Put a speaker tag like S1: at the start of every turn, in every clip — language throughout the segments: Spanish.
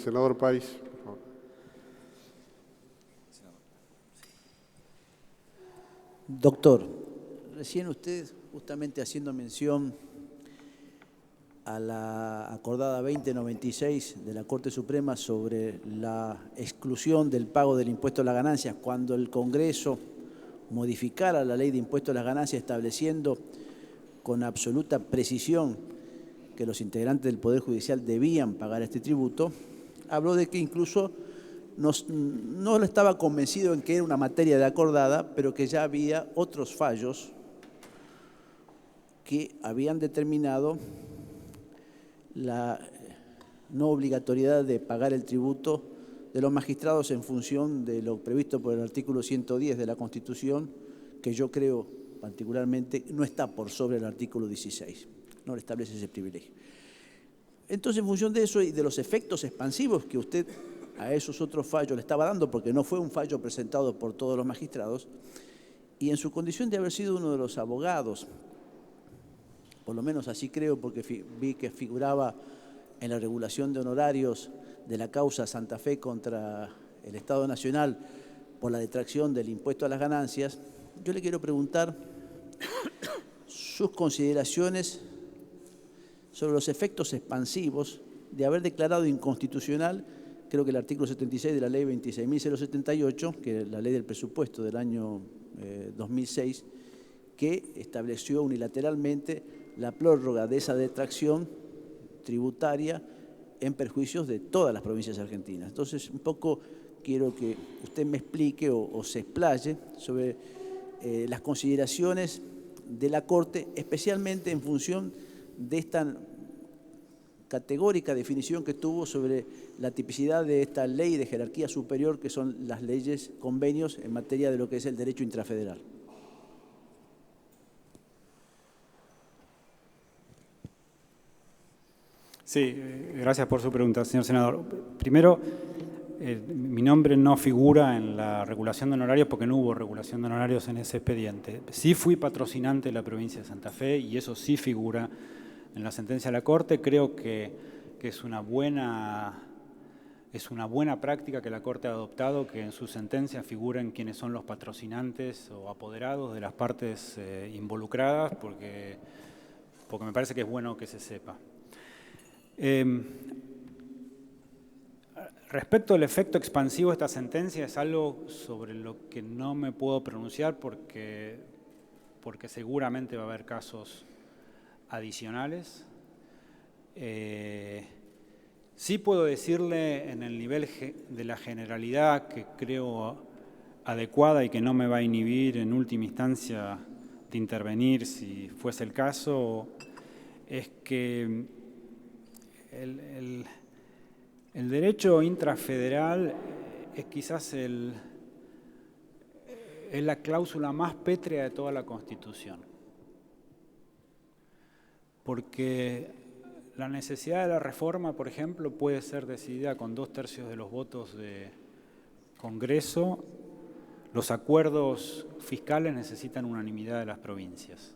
S1: Senador País, por favor.
S2: Doctor, recién usted, justamente haciendo mención a la acordada 2096 de la Corte Suprema sobre la exclusión del pago del impuesto a las ganancias, cuando el Congreso modificara la ley de impuesto a las ganancias estableciendo con absoluta precisión que los integrantes del Poder Judicial debían pagar este tributo, habló de que incluso no estaba convencido en que era una materia de acordada, pero que ya había otros fallos que habían determinado la no obligatoriedad de pagar el tributo de los magistrados en función de lo previsto por el artículo 110 de la Constitución, que yo creo particularmente no está por sobre el artículo 16, no le establece ese privilegio. Entonces, en función de eso y de los efectos expansivos que usted a esos otros fallos le estaba dando, porque no fue un fallo presentado por todos los magistrados, y en su condición de haber sido uno de los abogados, por lo menos así creo, porque vi que figuraba en la regulación de honorarios de la causa Santa Fe contra el Estado Nacional por la detracción del impuesto a las ganancias, yo le quiero preguntar sus consideraciones sobre los efectos expansivos de haber declarado inconstitucional, creo que el artículo 76 de la ley 26.078, que es la ley del presupuesto del año 2006, que estableció unilateralmente la prórroga de esa detracción tributaria en perjuicios de todas las provincias argentinas. Entonces, un poco quiero que usted me explique o se explaye sobre las consideraciones de la Corte, especialmente en función de esta categórica definición que tuvo sobre la tipicidad de esta ley de jerarquía superior que son las leyes, convenios en materia de lo que es el derecho intrafederal.
S3: Sí, gracias por su pregunta, señor senador. Primero, mi nombre no figura en la regulación de honorarios porque no hubo regulación de honorarios en ese expediente. Sí fui patrocinante de la provincia de Santa Fe y eso sí figura en la sentencia de la Corte. Creo que es una buena práctica que la Corte ha adoptado, que en su sentencia figuren quiénes son los patrocinantes o apoderados de las partes involucradas, porque me parece que es bueno que se sepa. Respecto al efecto expansivo de esta sentencia, es algo sobre lo que no me puedo pronunciar porque seguramente va a haber casos adicionales. Sí puedo decirle en el nivel de la generalidad que creo adecuada y que no me va a inhibir en última instancia de intervenir si fuese el caso, es que el derecho intrafederal es quizás es la cláusula más pétrea de toda la Constitución, porque la necesidad de la reforma, por ejemplo, puede ser decidida con 2/3 de los votos de Congreso. Los acuerdos fiscales necesitan unanimidad de las provincias.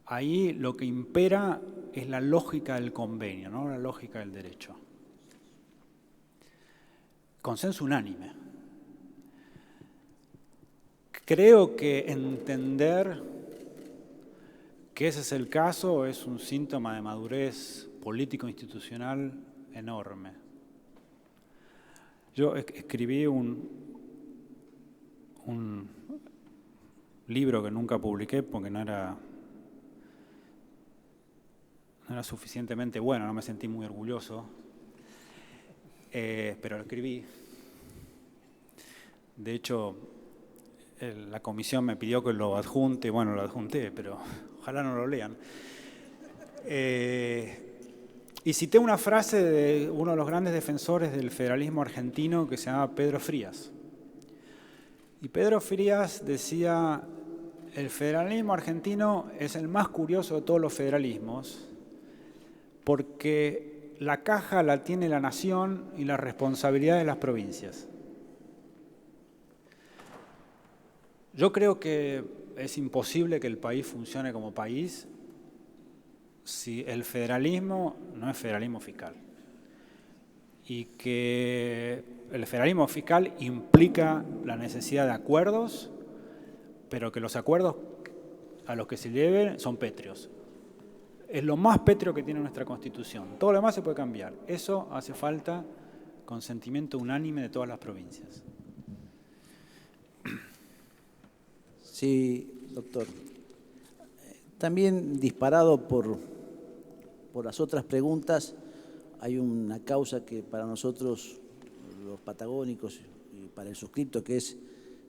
S3: Ahí lo que impera es la lógica del convenio, no la lógica del derecho. Consenso unánime. Creo que entender que ese es el caso es un síntoma de madurez político-institucional enorme. Yo escribí un libro que nunca publiqué porque no era suficientemente bueno, no me sentí muy orgulloso, pero lo escribí. De hecho, la comisión me pidió que lo adjunte, bueno, lo adjunté, pero ojalá no lo lean. Y cité una frase de uno de los grandes defensores del federalismo argentino que se llama Pedro Frías. Y Pedro Frías decía, el federalismo argentino es el más curioso de todos los federalismos, porque la caja la tiene la nación y la responsabilidad de las provincias. Yo creo que es imposible que el país funcione como país si el federalismo no es federalismo fiscal. y que el federalismo fiscal implica la necesidad de acuerdos, pero que los acuerdos a los que se lleven son pétreos. Es lo más pétreo que tiene nuestra Constitución. Todo lo demás se puede cambiar. Eso hace falta consentimiento unánime de todas las provincias.
S2: Sí, doctor. También disparado por las otras preguntas, hay una causa que para nosotros, los patagónicos, y para el suscripto que es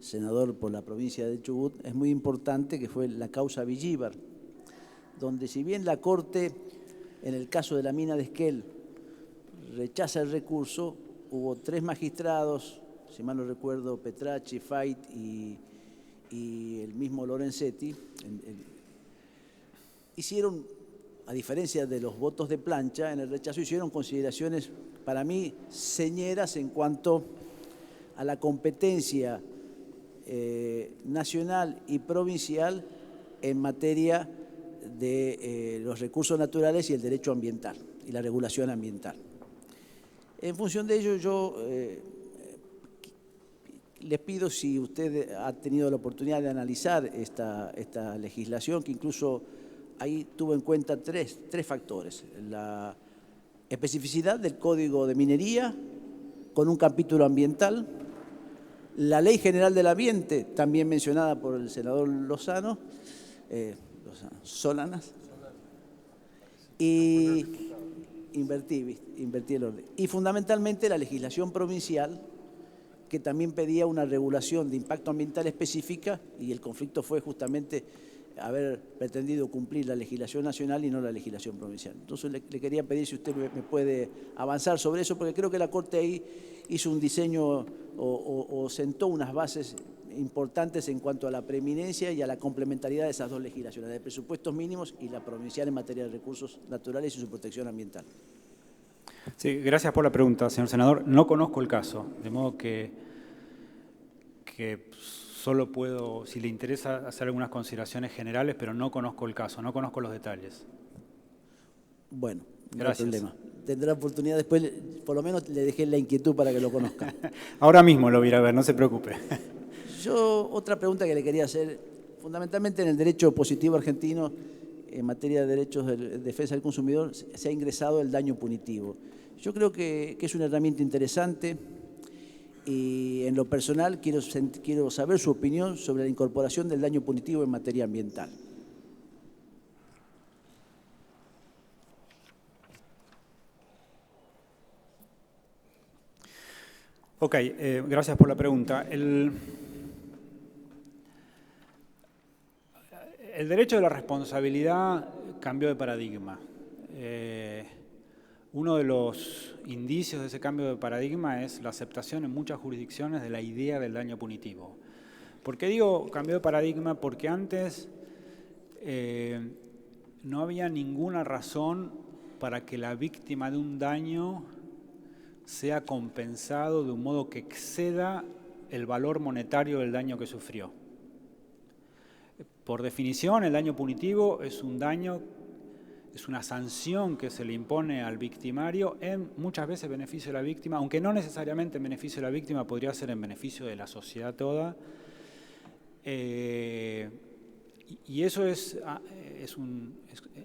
S2: senador por la provincia de Chubut, es muy importante, que fue la causa Villíbar, donde si bien la Corte, en el caso de la mina de Esquel, rechaza el recurso, hubo 3 magistrados, si mal no recuerdo, Petracci, Fait y el mismo Lorenzetti, hicieron, a diferencia de los votos de plancha, en el rechazo hicieron consideraciones, para mí, señeras en cuanto a la competencia nacional y provincial en materia de los recursos naturales y el derecho ambiental y la regulación ambiental. En función de ello, yo les pido, si usted ha tenido la oportunidad de analizar esta legislación, que incluso ahí tuvo en cuenta tres factores: la especificidad del Código de Minería, con un capítulo ambiental, la Ley General del Ambiente, también mencionada por el senador Solanas, y invertí el orden. Y fundamentalmente la legislación provincial, que también pedía una regulación de impacto ambiental específica, y el conflicto fue justamente haber pretendido cumplir la legislación nacional y no la legislación provincial. Entonces le quería pedir si usted me puede avanzar sobre eso, porque creo que la Corte ahí hizo un diseño o sentó unas bases importantes en cuanto a la preeminencia y a la complementariedad de esas dos legislaciones, de presupuestos mínimos y la provincial en materia de recursos naturales y su protección ambiental.
S3: Sí, gracias por la pregunta, señor senador. No conozco el caso, de modo que solo puedo, si le interesa, hacer algunas consideraciones generales, pero no conozco el caso, no conozco los detalles.
S2: Bueno,
S3: gracias.
S2: No hay problema. Tendrá oportunidad después, por lo menos le dejé la inquietud para que lo conozca.
S3: Ahora mismo lo voy a ir a ver, no se preocupe.
S2: Yo, otra pregunta que le quería hacer, fundamentalmente en el derecho positivo argentino, en materia de derechos de defensa del consumidor, se ha ingresado el daño punitivo. Yo creo que es una herramienta interesante y en lo personal quiero saber su opinión sobre la incorporación del daño punitivo en materia ambiental.
S3: Ok, gracias por la pregunta. El derecho de la responsabilidad cambió de paradigma. Uno de los indicios de ese cambio de paradigma es la aceptación en muchas jurisdicciones de la idea del daño punitivo. ¿Por qué digo cambio de paradigma? Porque antes no había ninguna razón para que la víctima de un daño sea compensado de un modo que exceda el valor monetario del daño que sufrió. Por definición, el daño punitivo es un daño, es una sanción que se le impone al victimario en muchas veces beneficio de la víctima, aunque no necesariamente en beneficio de la víctima, podría ser en beneficio de la sociedad toda. Y eso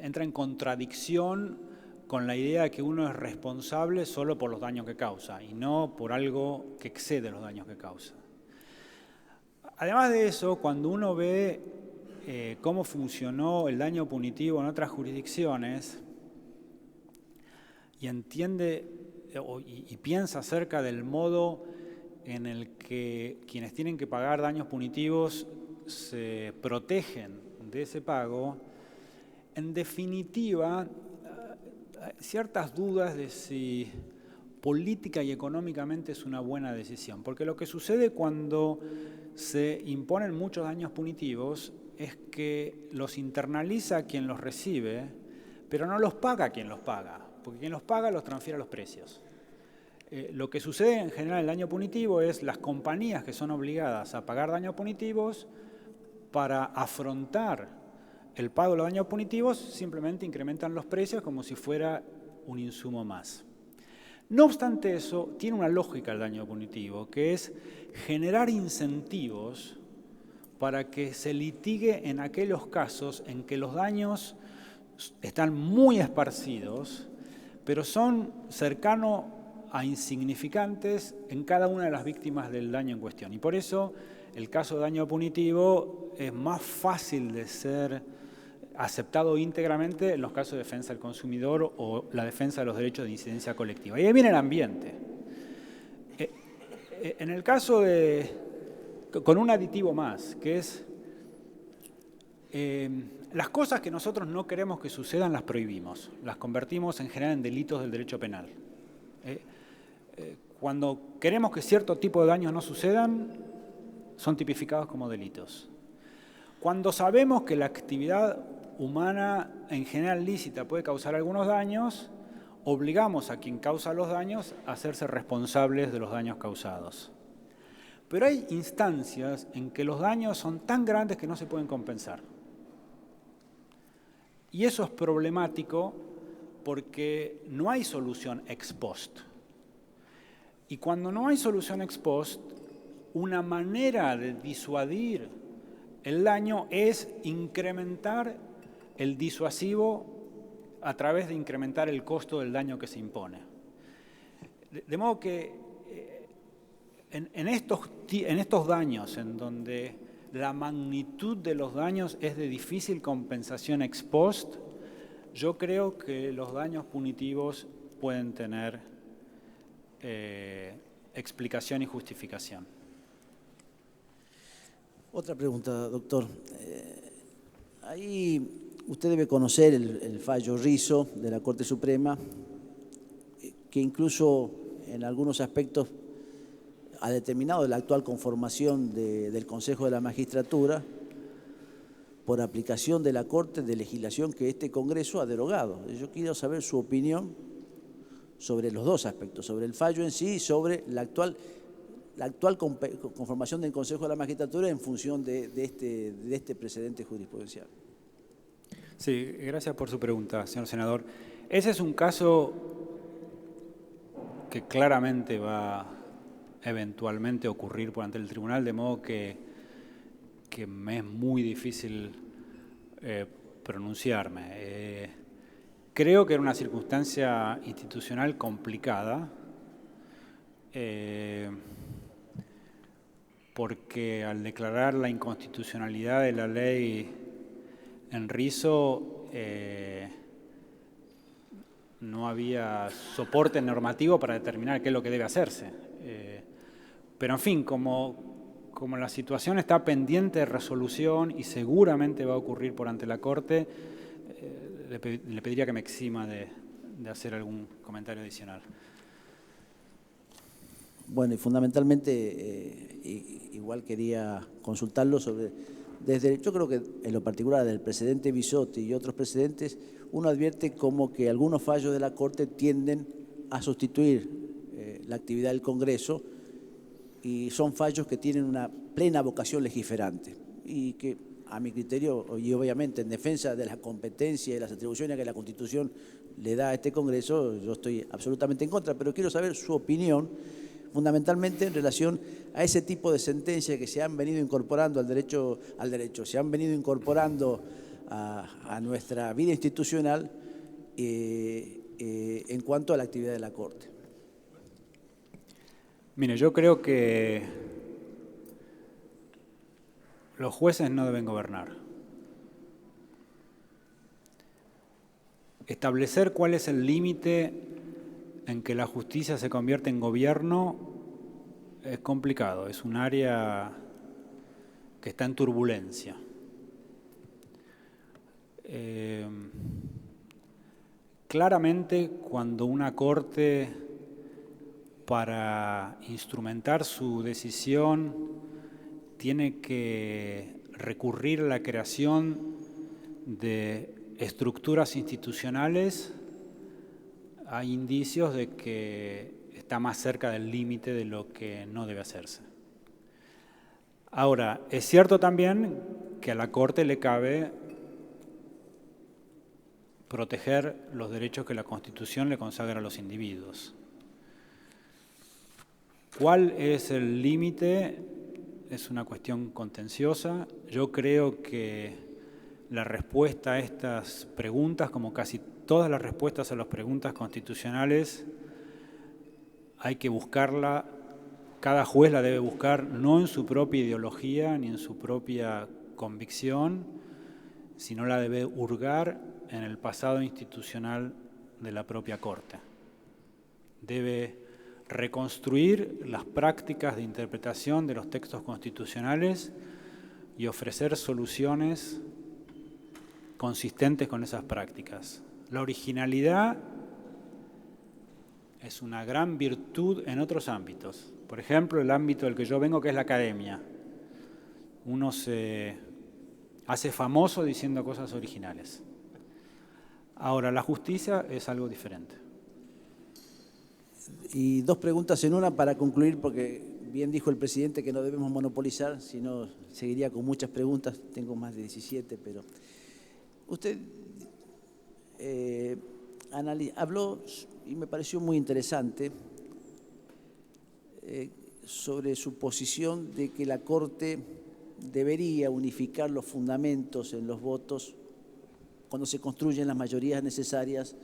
S3: entra en contradicción con la idea de que uno es responsable solo por los daños que causa y no por algo que excede los daños que causa. Además de eso, cuando uno ve cómo funcionó el daño punitivo en otras jurisdicciones y entiende y piensa acerca del modo en el que quienes tienen que pagar daños punitivos se protegen de ese pago, en definitiva, ciertas dudas de si política y económicamente es una buena decisión. Porque lo que sucede cuando se imponen muchos daños punitivos es que los internaliza quien los recibe, pero no los paga quien los paga, porque quien los paga los transfiere a los precios. Lo que sucede en general en el daño punitivo es las compañías que son obligadas a pagar daños punitivos para afrontar el pago de los daños punitivos simplemente incrementan los precios como si fuera un insumo más. No obstante eso, tiene una lógica el daño punitivo, que es generar incentivos para que se litigue en aquellos casos en que los daños están muy esparcidos, pero son cercanos a insignificantes en cada una de las víctimas del daño en cuestión. Y por eso el caso de daño punitivo es más fácil de ser aceptado íntegramente en los casos de defensa del consumidor o la defensa de los derechos de incidencia colectiva. Y ahí viene el ambiente. En el caso con un aditivo más, que es las cosas que nosotros no queremos que sucedan las prohibimos, las convertimos en general en delitos del derecho penal. Cuando queremos que cierto tipo de daños no sucedan, son tipificados como delitos. Cuando sabemos que la actividad humana en general lícita puede causar algunos daños, obligamos a quien causa los daños a hacerse responsables de los daños causados. Pero hay instancias en que los daños son tan grandes que no se pueden compensar. Y eso es problemático porque no hay solución ex post. Y cuando no hay solución ex post, una manera de disuadir el daño es incrementar el disuasivo a través de incrementar el costo del daño que se impone. De modo que en estos daños, en donde la magnitud de los daños es de difícil compensación ex post, yo creo que los daños punitivos pueden tener explicación y justificación.
S2: Otra pregunta, doctor. Ahí usted debe conocer el fallo Rizzo de la Corte Suprema, que incluso en algunos aspectos ha determinado la actual conformación del Consejo de la Magistratura por aplicación de la Corte de legislación que este Congreso ha derogado. Yo quiero saber su opinión sobre los dos aspectos, sobre el fallo en sí y sobre la actual conformación del Consejo de la Magistratura en función de este precedente jurisprudencial.
S3: Sí, gracias por su pregunta, señor senador. Ese es un caso que claramente va eventualmente ocurrir por ante el tribunal, de modo que me es muy difícil pronunciarme. Creo que era una circunstancia institucional complicada, porque al declarar la inconstitucionalidad de la ley en Rizzo, no había soporte normativo para determinar qué es lo que debe hacerse. Pero en fin, como la situación está pendiente de resolución y seguramente va a ocurrir por ante la Corte, le pediría que me exima de hacer algún comentario adicional.
S2: Bueno, y fundamentalmente igual quería consultarlo sobre, yo creo que en lo particular del precedente Bisotti y otros precedentes, uno advierte como que algunos fallos de la Corte tienden a sustituir la actividad del Congreso y son fallos que tienen una plena vocación legiferante y que a mi criterio y obviamente en defensa de la competencia y las atribuciones que la Constitución le da a este Congreso, yo estoy absolutamente en contra, pero quiero saber su opinión fundamentalmente en relación a ese tipo de sentencias que se han venido incorporando al derecho, se han venido incorporando a nuestra vida institucional en cuanto a la actividad de la Corte.
S3: Mire, yo creo que los jueces no deben gobernar. Establecer cuál es el límite en que la justicia se convierte en gobierno es complicado, es un área que está en turbulencia. Claramente, cuando una corte, para instrumentar su decisión, tiene que recurrir a la creación de estructuras institucionales, hay indicios de que está más cerca del límite de lo que no debe hacerse. Ahora, es cierto también que a la Corte le cabe proteger los derechos que la Constitución le consagra a los individuos. ¿Cuál es el límite? Es una cuestión contenciosa. Yo creo que la respuesta a estas preguntas, como casi todas las respuestas a las preguntas constitucionales, hay que buscarla, cada juez la debe buscar no en su propia ideología ni en su propia convicción, sino la debe hurgar en el pasado institucional de la propia Corte. Debe reconstruir las prácticas de interpretación de los textos constitucionales y ofrecer soluciones consistentes con esas prácticas. La originalidad es una gran virtud en otros ámbitos. Por ejemplo, el ámbito del que yo vengo, que es la academia. Uno se hace famoso diciendo cosas originales. Ahora, la justicia es algo diferente.
S2: Y dos preguntas en una para concluir, porque bien dijo el presidente que no debemos monopolizar, si no seguiría con muchas preguntas. Tengo más de 17, pero usted habló, y me pareció muy interesante, sobre su posición de que la Corte debería unificar los fundamentos en los votos cuando se construyen las mayorías necesarias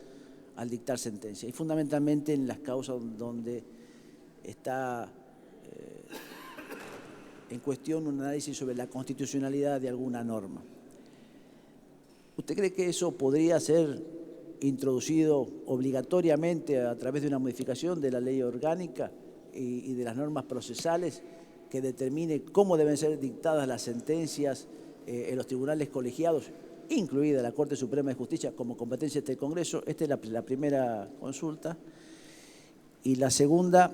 S2: al dictar sentencia, y fundamentalmente en las causas donde está en cuestión un análisis sobre la constitucionalidad de alguna norma. ¿Usted cree que eso podría ser introducido obligatoriamente a través de una modificación de la ley orgánica y de las normas procesales que determine cómo deben ser dictadas las sentencias en los tribunales colegiados, incluida la Corte Suprema de Justicia como competencia de este Congreso? Esta es la primera consulta. Y la segunda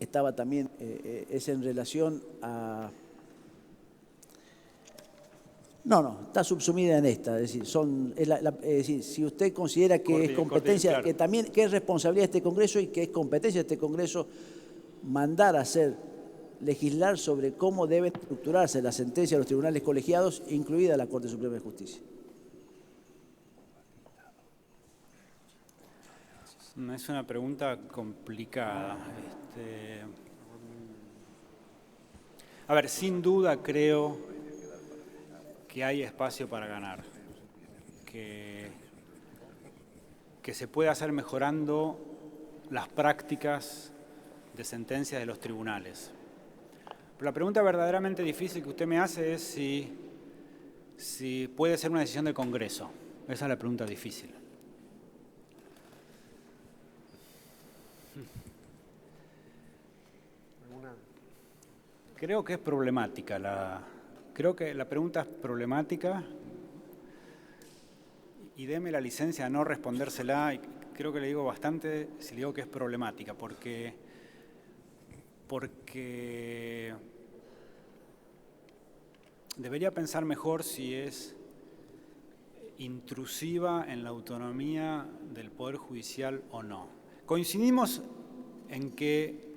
S2: estaba también, es en relación a... No, está subsumida en esta, es decir, si usted considera que es competencia, claro, que es responsabilidad de este Congreso y que es competencia de este Congreso mandar a legislar sobre cómo deben estructurarse las sentencias de los tribunales colegiados, incluida la Corte Suprema de Justicia.
S3: Es una pregunta complicada. A ver, sin duda creo que hay espacio para ganar, que se puede hacer mejorando las prácticas de sentencias de los tribunales. Pero la pregunta verdaderamente difícil que usted me hace es si puede ser una decisión del Congreso. Esa es la pregunta difícil. Creo que es problemática Creo que la pregunta es problemática y deme la licencia de no respondérsela, y creo que le digo bastante si le digo que es problemática, porque debería pensar mejor si es intrusiva en la autonomía del Poder Judicial o no. Coincidimos en que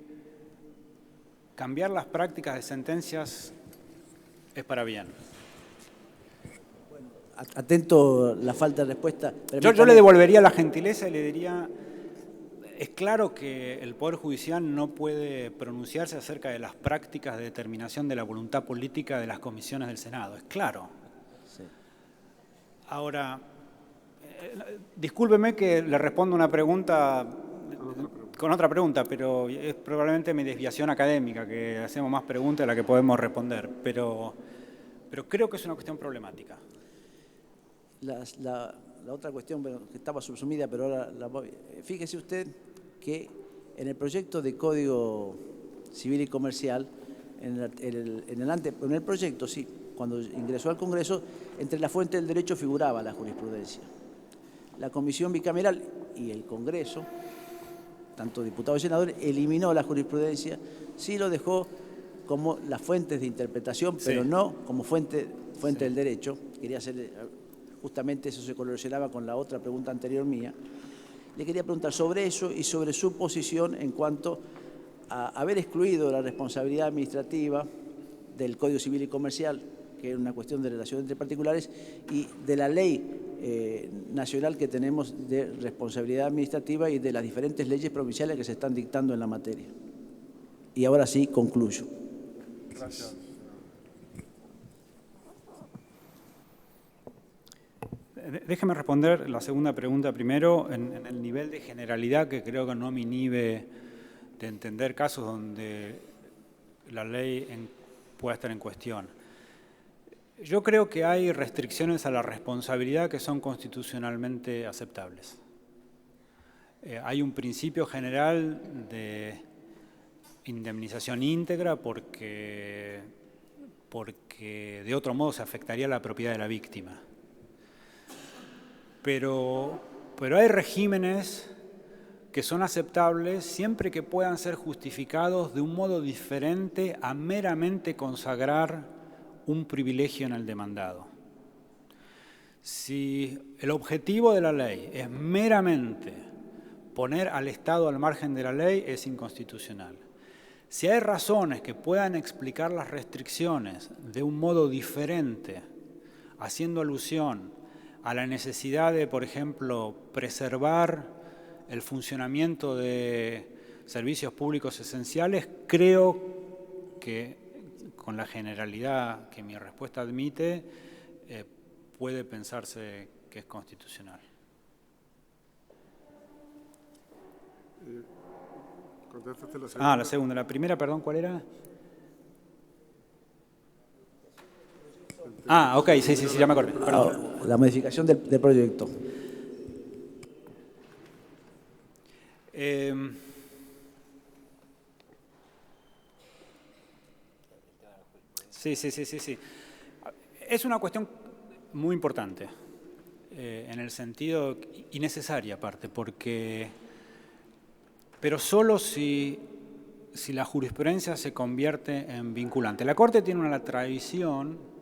S3: cambiar las prácticas de sentencias es para bien.
S2: Bueno, atento la falta de respuesta.
S3: Yo le devolvería la gentileza y le diría, es claro que el Poder Judicial no puede pronunciarse acerca de las prácticas de determinación de la voluntad política de las comisiones del Senado, es claro. Sí. Ahora, discúlpeme que le respondo una pregunta con otra pregunta, pero es probablemente mi desviación académica, que hacemos más preguntas de las que podemos responder, pero creo que es una cuestión problemática.
S2: La otra cuestión, bueno, que estaba subsumida, pero ahora la voy. Fíjese usted que en el proyecto de Código Civil y Comercial, en el proyecto, sí, cuando ingresó al Congreso, entre la fuente del derecho figuraba la jurisprudencia. La Comisión Bicameral y el Congreso, tanto diputados y senadores, eliminó la jurisprudencia, sí lo dejó como las fuentes de interpretación, pero sí, no como fuente del derecho. Quería hacerle, justamente eso se correlacionaba con la otra pregunta anterior mía. Le quería preguntar sobre eso y sobre su posición en cuanto a haber excluido la responsabilidad administrativa del Código Civil y Comercial, que es una cuestión de relación entre particulares, y de la ley nacional que tenemos de responsabilidad administrativa y de las diferentes leyes provinciales que se están dictando en la materia. Y ahora sí, concluyo.
S1: Gracias.
S3: Déjeme responder la segunda pregunta primero en el nivel de generalidad que creo que no me inhibe de entender casos donde la ley pueda estar en cuestión. Yo creo que hay restricciones a la responsabilidad que son constitucionalmente aceptables. Hay un principio general de indemnización íntegra porque de otro modo se afectaría la propiedad de la víctima. Pero hay regímenes que son aceptables siempre que puedan ser justificados de un modo diferente a meramente consagrar un privilegio en el demandado. Si el objetivo de la ley es meramente poner al Estado al margen de la ley, es inconstitucional. Si hay razones que puedan explicar las restricciones de un modo diferente, haciendo alusión a la necesidad de, por ejemplo, preservar el funcionamiento de servicios públicos esenciales, creo que, con la generalidad que mi respuesta admite, puede pensarse que es constitucional.
S1: ¿Contestaste la segunda?
S3: La segunda. La primera, perdón, ¿cuál era? Ok, sí, ya me acordé. Perdón.
S2: La modificación del proyecto.
S3: Sí. Es una cuestión muy importante, en el sentido, y necesaria aparte, pero solo si la jurisprudencia se convierte en vinculante. La Corte tiene una tradición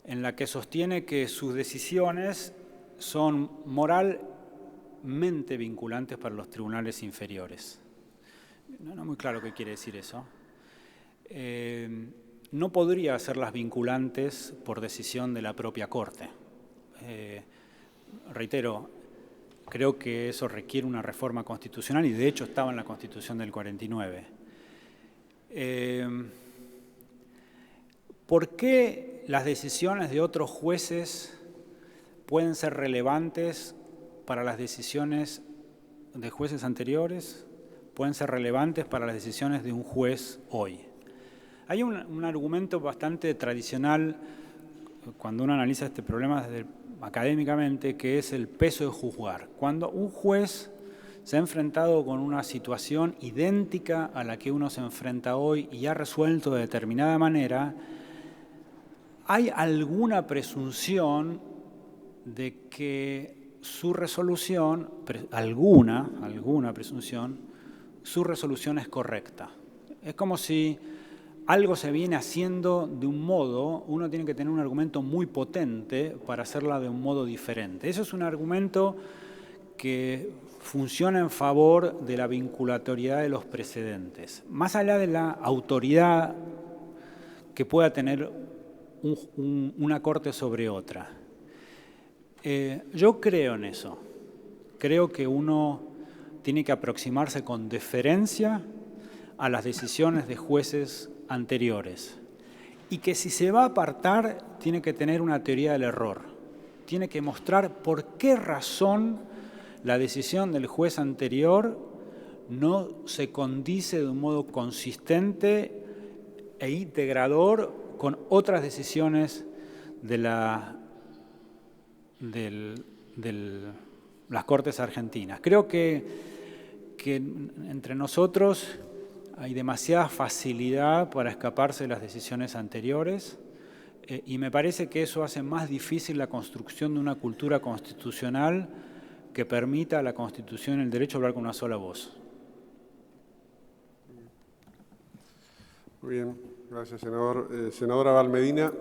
S3: en la que sostiene que sus decisiones son moralmente vinculantes para los tribunales inferiores. No es muy claro qué quiere decir eso. No podría hacerlas vinculantes por decisión de la propia Corte. Reitero, creo que eso requiere una reforma constitucional y de hecho estaba en la Constitución del 49. ¿Por qué las decisiones de otros jueces pueden ser relevantes para las decisiones de jueces anteriores? Pueden ser relevantes para las decisiones de un juez hoy. Hay un argumento bastante tradicional cuando uno analiza este problema académicamente, que es el peso de juzgar. Cuando un juez se ha enfrentado con una situación idéntica a la que uno se enfrenta hoy y ha resuelto de determinada manera, hay alguna presunción de que su resolución, alguna presunción, su resolución es correcta. Es como si algo se viene haciendo de un modo, uno tiene que tener un argumento muy potente para hacerla de un modo diferente. Eso es un argumento que funciona en favor de la vinculatoriedad de los precedentes, más allá de la autoridad que pueda tener una corte sobre otra. Yo creo en eso. Creo que uno tiene que aproximarse con deferencia a las decisiones de jueces anteriores y que si se va a apartar tiene que tener una teoría del error. Tiene que mostrar por qué razón la decisión del juez anterior no se condice de un modo consistente e integrador con otras decisiones de las Cortes argentinas. Creo que entre nosotros hay demasiada facilidad para escaparse de las decisiones anteriores y me parece que eso hace más difícil la construcción de una cultura constitucional que permita a la Constitución el derecho a hablar con una sola voz.
S1: Muy bien, gracias, senador. Senadora Valmedina.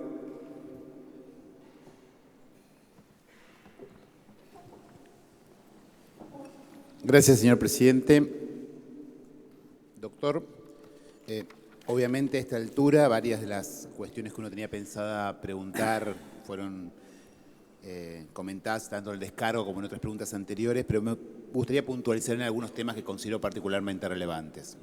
S4: Gracias, señor presidente. Doctor, obviamente a esta altura varias de las cuestiones que uno tenía pensada preguntar fueron comentadas tanto en el descargo como en otras preguntas anteriores, pero me gustaría puntualizar en algunos temas que considero particularmente relevantes.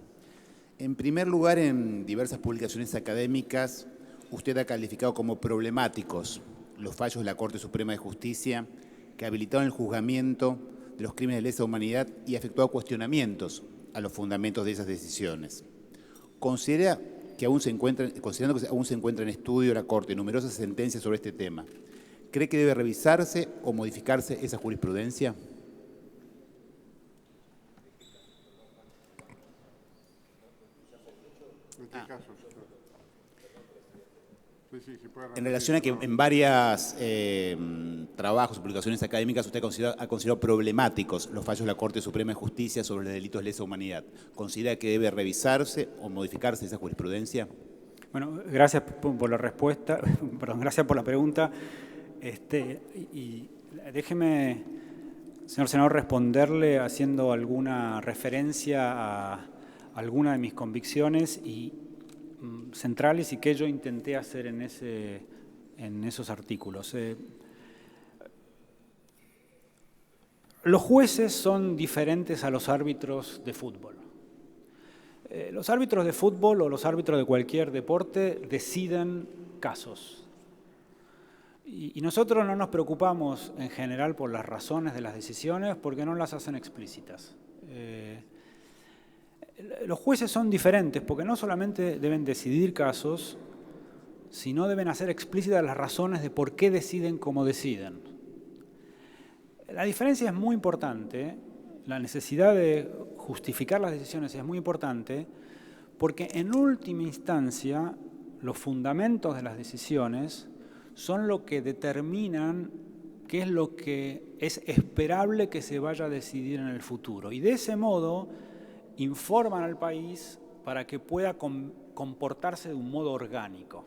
S4: En primer lugar, en diversas publicaciones académicas, usted ha calificado como problemáticos los fallos de la Corte Suprema de Justicia que habilitaron el juzgamiento de los crímenes de lesa humanidad y ha efectuado cuestionamientos a los fundamentos de esas decisiones. Considerando que aún se encuentra en estudio la Corte numerosas sentencias sobre este tema, ¿cree que debe revisarse o modificarse esa jurisprudencia?
S1: ¿En qué casos? Sí, puede
S4: En
S1: repetir,
S4: relación a que
S1: por favor.
S4: en varios trabajos o publicaciones académicas usted ha considerado problemáticos los fallos de la Corte Suprema de Justicia sobre los delitos de lesa humanidad. ¿Considera que debe revisarse o modificarse esa jurisprudencia?
S3: Bueno, gracias por la respuesta, perdón, gracias por la pregunta. Y déjeme, señor senador, responderle haciendo alguna referencia a alguna de mis convicciones centrales y que yo intenté hacer en esos artículos. Los jueces son diferentes a los árbitros de fútbol. Los árbitros de fútbol o los árbitros de cualquier deporte deciden casos. Y nosotros no nos preocupamos en general por las razones de las decisiones porque no las hacen explícitas. Los jueces son diferentes porque no solamente deben decidir casos, sino deben hacer explícitas las razones de por qué deciden como deciden. La diferencia es muy importante, la necesidad de justificar las decisiones es muy importante, porque en última instancia los fundamentos de las decisiones son lo que determinan qué es lo que es esperable que se vaya a decidir en el futuro. Y de ese modo informan al país para que pueda comportarse de un modo orgánico.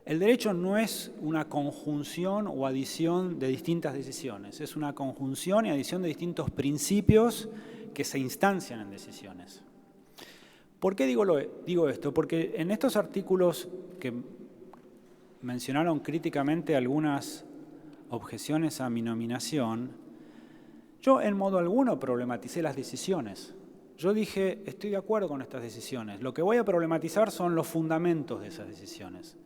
S3: El derecho no es una conjunción o adición de distintas decisiones, es una conjunción y adición de distintos principios que se instancian en decisiones. ¿Por qué digo esto? Porque en estos artículos que mencionaron críticamente algunas objeciones a mi nominación, yo en modo alguno problematicé las decisiones. Yo dije, estoy de acuerdo con estas decisiones. Lo que voy a problematizar son los fundamentos de esas decisiones.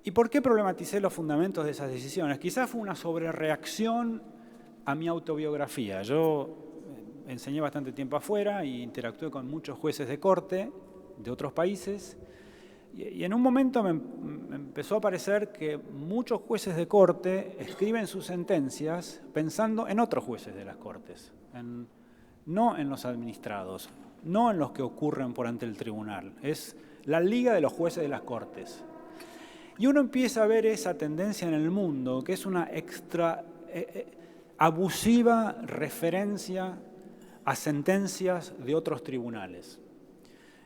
S3: ¿Y por qué problematicé los fundamentos de esas decisiones? Quizás fue una sobrereacción a mi autobiografía. Yo enseñé bastante tiempo afuera e interactué con muchos jueces de corte de otros países. Y en un momento me empezó a parecer que muchos jueces de corte escriben sus sentencias pensando en otros jueces de las cortes, no en los administrados, no en los que ocurren por ante el tribunal. Es la liga de los jueces de las cortes. Y uno empieza a ver esa tendencia en el mundo, que es una abusiva referencia a sentencias de otros tribunales.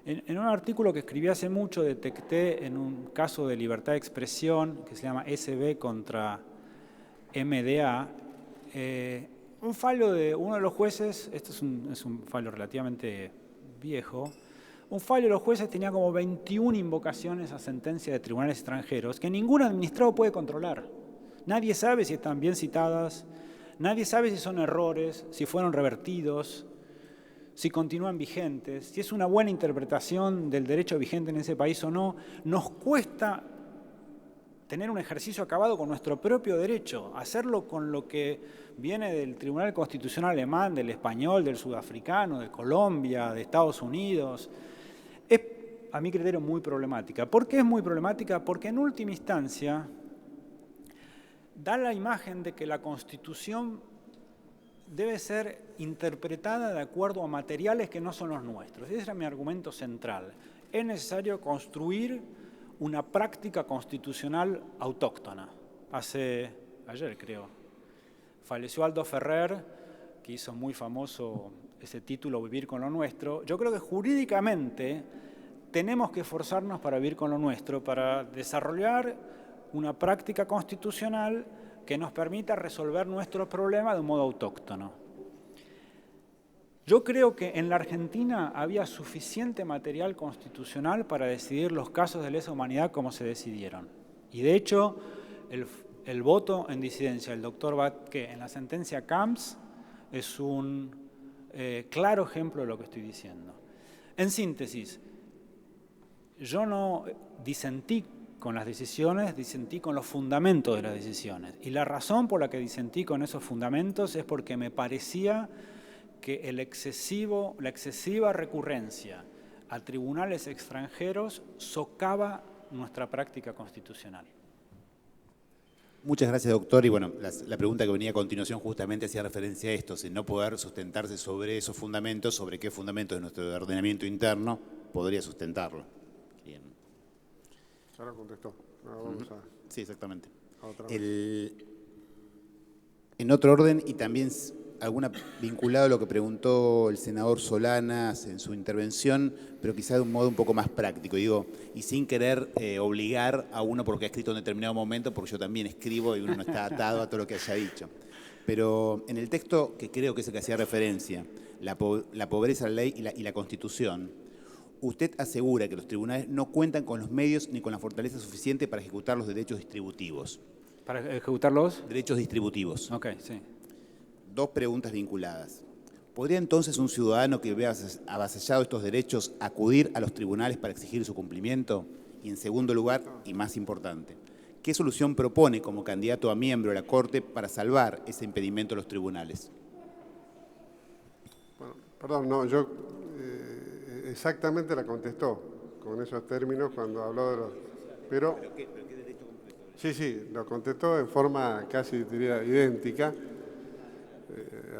S3: En un artículo que escribí hace mucho detecté en un caso de libertad de expresión que se llama SB contra MDA, un fallo de uno de los jueces, esto es un fallo relativamente viejo, un fallo de los jueces tenía como 21 invocaciones a sentencia de tribunales extranjeros que ningún administrado puede controlar. Nadie sabe si están bien citadas, nadie sabe si son errores, si fueron revertidos, si continúan vigentes, si es una buena interpretación del derecho vigente en ese país o no. Nos cuesta tener un ejercicio acabado con nuestro propio derecho, hacerlo con lo que viene del Tribunal Constitucional alemán, del español, del sudafricano, de Colombia, de Estados Unidos. Es, a mi criterio, muy problemática. ¿Por qué es muy problemática? Porque en última instancia da la imagen de que la Constitución debe ser interpretada de acuerdo a materiales que no son los nuestros. Ese era mi argumento central. Es necesario construir una práctica constitucional autóctona. Ayer creo, falleció Aldo Ferrer, que hizo muy famoso ese título, Vivir con lo Nuestro. Yo creo que jurídicamente tenemos que esforzarnos para vivir con lo nuestro, para desarrollar una práctica constitucional que nos permita resolver nuestros problemas de un modo autóctono. Yo creo que en la Argentina había suficiente material constitucional para decidir los casos de lesa humanidad como se decidieron. Y de hecho, el voto en disidencia del doctor Baqué en la sentencia Camps es un claro ejemplo de lo que estoy diciendo. En síntesis, yo no disentí con las decisiones, disentí con los fundamentos de las decisiones. Y la razón por la que disentí con esos fundamentos es porque me parecía que la excesiva recurrencia a tribunales extranjeros socava nuestra práctica constitucional.
S4: Muchas gracias, doctor. Y bueno, la pregunta que venía a continuación justamente hacía referencia a esto, no poder sustentarse sobre esos fundamentos, sobre qué fundamentos de nuestro ordenamiento interno podría sustentarlo. Bien.
S1: Ya lo contestó. Ahora vamos a,
S4: Sí, exactamente.
S1: a otra.
S4: En otro orden, y también alguna vinculado a lo que preguntó el senador Solanas en su intervención, pero quizá de un modo un poco más práctico, digo, y sin querer obligar a uno porque ha escrito en determinado momento, porque yo también escribo y uno no está atado a todo lo que haya dicho. Pero en el texto, que creo que es el que hacía referencia, la pobreza, la ley y la Constitución, usted asegura que los tribunales no cuentan con los medios ni con la fortaleza suficiente para ejecutar los derechos distributivos.
S3: ¿Para ejecutar los?
S4: Derechos distributivos.
S3: Ok, sí.
S4: Dos preguntas vinculadas. ¿Podría entonces un ciudadano que vea avasallado estos derechos acudir a los tribunales para exigir su cumplimiento? Y en segundo lugar, y más importante, ¿qué solución propone como candidato a miembro de la Corte para salvar ese impedimento de los tribunales?
S1: Bueno, perdón, no, yo exactamente la contestó con esos términos cuando habló de los... Pero
S4: ¿Qué derecho concreto?
S1: sí, lo contestó en forma casi, diría, idéntica,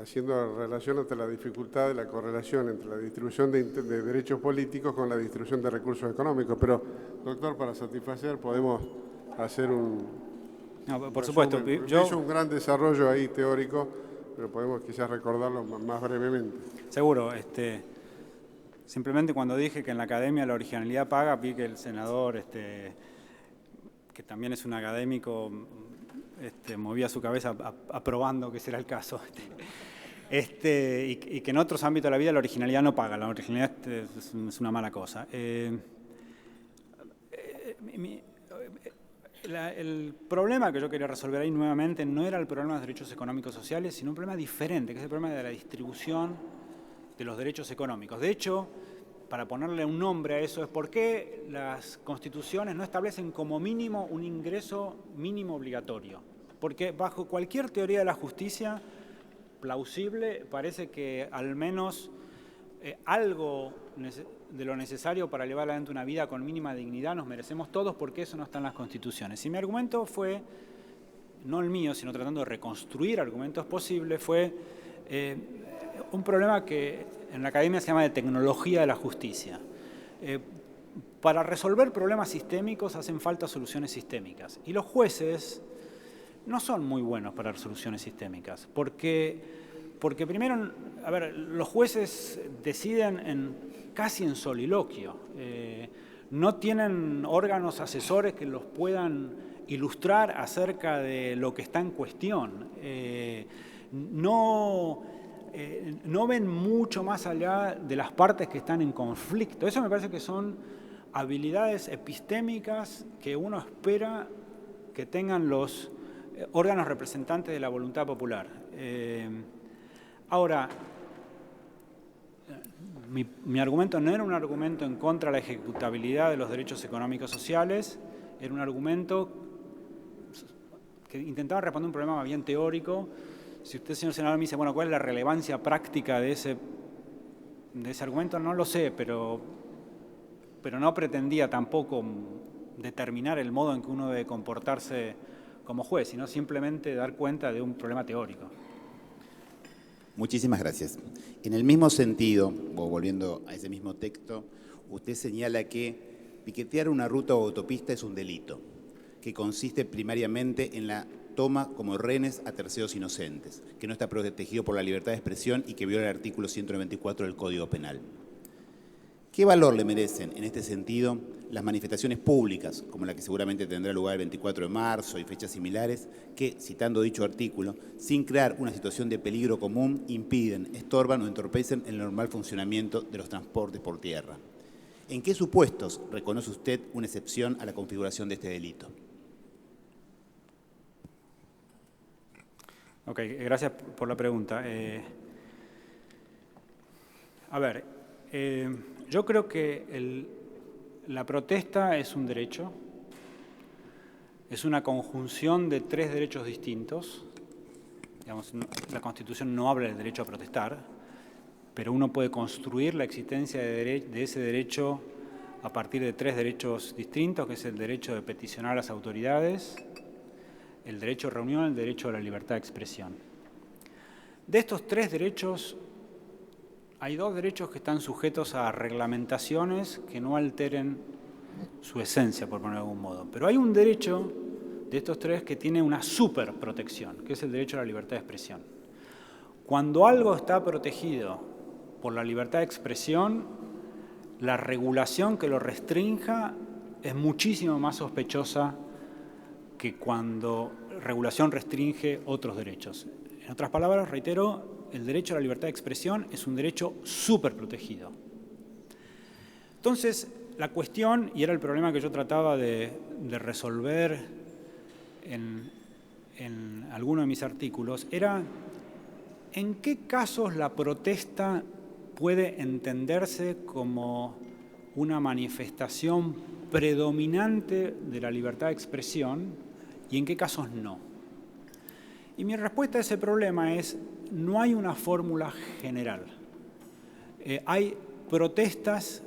S1: haciendo relación entre la dificultad de la correlación entre la distribución de derechos políticos con la distribución de recursos económicos. Pero, doctor, para satisfacer podemos hacer un...
S3: No, por supuesto.
S1: Hizo un gran desarrollo ahí teórico, pero podemos quizás recordarlo más brevemente.
S3: Seguro. Simplemente cuando dije que en la academia la originalidad paga, vi que el senador, que también es un académico, movía su cabeza aprobando que ese era el caso. Y que en otros ámbitos de la vida la originalidad no paga, la originalidad es una mala cosa. El problema que yo quería resolver ahí nuevamente no era el problema de los derechos económicos sociales, sino un problema diferente, que es el problema de la distribución de los derechos económicos. De hecho, para ponerle un nombre a eso, es por qué las constituciones no establecen como mínimo un ingreso mínimo obligatorio. Porque bajo cualquier teoría de la justicia plausible parece que al menos algo de lo necesario para llevar adelante una vida con mínima dignidad nos merecemos todos, porque eso no está en las constituciones. Y mi argumento fue, no el mío, sino tratando de reconstruir argumentos posibles, fue un problema que en la academia se llama de tecnología de la justicia. Para resolver problemas sistémicos hacen falta soluciones sistémicas. Y los jueces no son muy buenos para soluciones sistémicas, porque primero, a ver, los jueces deciden casi en soliloquio, no tienen órganos asesores que los puedan ilustrar acerca de lo que está en cuestión, no ven mucho más allá de las partes que están en conflicto. Eso me parece que son habilidades epistémicas que uno espera que tengan los órganos representantes de la voluntad popular. Ahora, mi argumento no era un argumento en contra de la ejecutabilidad de los derechos económicos sociales, era un argumento que intentaba responder un problema más bien teórico. Si usted, señor senador, me dice, bueno, ¿cuál es la relevancia práctica de ese argumento? No lo sé, pero no pretendía tampoco determinar el modo en que uno debe comportarse como juez, sino simplemente dar cuenta de un problema teórico.
S4: Muchísimas gracias. En el mismo sentido, o volviendo a ese mismo texto, usted señala que piquetear una ruta o autopista es un delito, que consiste primariamente en la toma como rehenes a terceros inocentes, que no está protegido por la libertad de expresión y que viola el artículo 194 del Código Penal. ¿Qué valor le merecen, en este sentido, las manifestaciones públicas, como la que seguramente tendrá lugar el 24 de marzo y fechas similares, que, citando dicho artículo, sin crear una situación de peligro común, impiden, estorban o entorpecen el normal funcionamiento de los transportes por tierra? ¿En qué supuestos reconoce usted una excepción a la configuración de este delito?
S3: Ok, gracias por la pregunta. A ver, yo creo que la protesta es un derecho, es una conjunción de tres derechos distintos. Digamos, la Constitución no habla del derecho a protestar, pero uno puede construir la existencia de ese derecho a partir de tres derechos distintos, que es el derecho de peticionar a las autoridades, el derecho de reunión y el derecho a la libertad de expresión. De estos tres derechos, hay dos derechos que están sujetos a reglamentaciones que no alteren su esencia, por ponerlo de algún modo. Pero hay un derecho de estos tres que tiene una superprotección, que es el derecho a la libertad de expresión. Cuando algo está protegido por la libertad de expresión, la regulación que lo restrinja es muchísimo más sospechosa que cuando regulación restringe otros derechos. En otras palabras, reitero, el derecho a la libertad de expresión es un derecho superprotegido. Entonces, la cuestión, y era el problema que yo trataba de resolver en alguno de mis artículos, era en qué casos la protesta puede entenderse como una manifestación predominante de la libertad de expresión y en qué casos no. Y mi respuesta a ese problema es: no hay una fórmula general. Hay protestas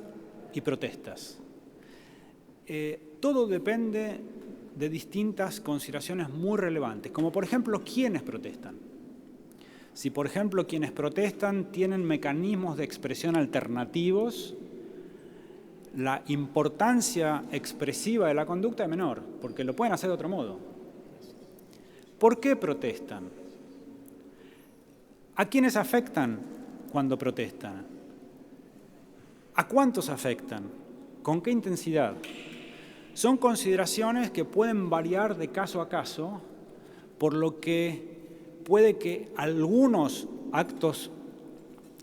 S3: y protestas. Todo depende de distintas consideraciones muy relevantes, como por ejemplo, ¿quiénes protestan? Si, por ejemplo, quienes protestan tienen mecanismos de expresión alternativos, la importancia expresiva de la conducta es menor, porque lo pueden hacer de otro modo. ¿Por qué protestan? ¿A quiénes afectan cuando protestan? ¿A cuántos afectan? ¿Con qué intensidad? Son consideraciones que pueden variar de caso a caso, por lo que puede que algunos actos